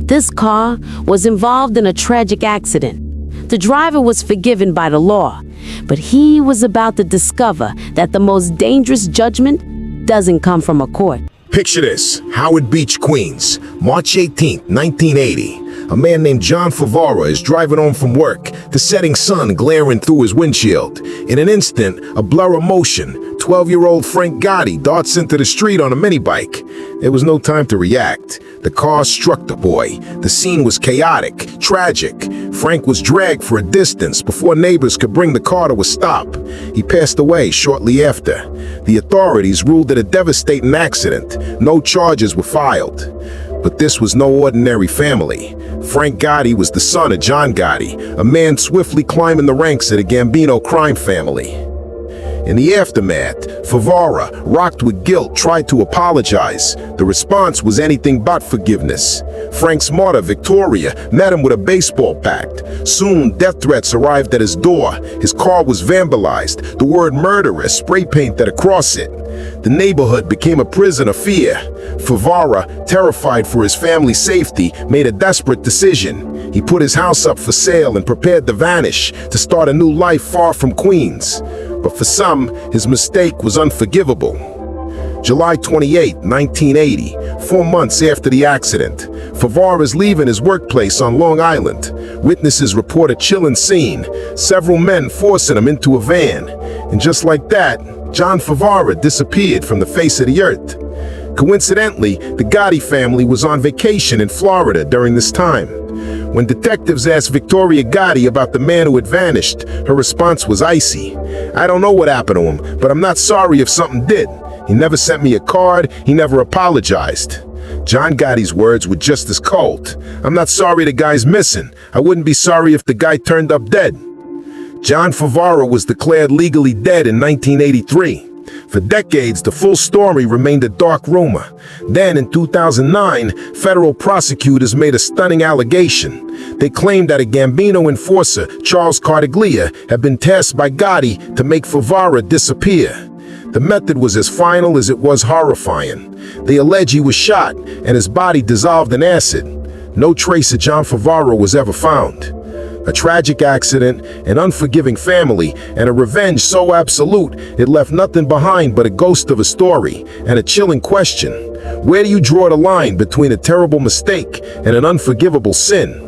This car was involved in a tragic accident. The driver was forgiven by the law, but he was about to discover that the most dangerous judgment doesn't come from a court. Picture this: Howard Beach, Queens, March 18, 1980. A man named John Favara is driving home from work, the setting sun glaring through his windshield. In an instant, a blur of motion, 12-year-old Frank Gotti darts into the street on a minibike. There was no time to react. The car struck the boy. The scene was chaotic, tragic. Frank was dragged for a distance before neighbors could bring the car to a stop. He passed away shortly after. The authorities ruled it a devastating accident. No charges were filed. But this was no ordinary family. Frank Gotti was the son of John Gotti, a man swiftly climbing the ranks of the Gambino crime family. In the aftermath, Favara, rocked with guilt, tried to apologize. The response was anything but forgiveness. Frank's mother, Victoria, met him with a baseball bat. Soon, death threats arrived at his door. His car was vandalized, the word murderer spray painted across it. The neighborhood became a prison of fear. Favara, terrified for his family's safety, made a desperate decision. He put his house up for sale and prepared to vanish, to start a new life far from Queens. But for some, his mistake was unforgivable. July 28, 1980, 4 months after the accident, Favara is leaving his workplace on Long Island. Witnesses report a chilling scene, several men forcing him into a van. And just like that, John Favara disappeared from the face of the earth. Coincidentally, the Gotti family was on vacation in Florida during this time. When detectives asked Victoria Gotti about the man who had vanished, her response was icy. "I don't know what happened to him, but I'm not sorry if something did. He never sent me a card, he never apologized." John Gotti's words were just as cold. "I'm not sorry the guy's missing. I wouldn't be sorry if the guy turned up dead." John Favara was declared legally dead in 1983. For decades, the full story remained a dark rumor. Then, in 2009, federal prosecutors made a stunning allegation. They claimed that a Gambino enforcer, Charles Cardiglia, had been tasked by Gotti to make Favara disappear. The method was as final as it was horrifying. They allege he was shot and his body dissolved in acid. No trace of John Favara was ever found. A tragic accident, an unforgiving family, and a revenge so absolute it left nothing behind but a ghost of a story and a chilling question. Where do you draw the line between a terrible mistake and an unforgivable sin?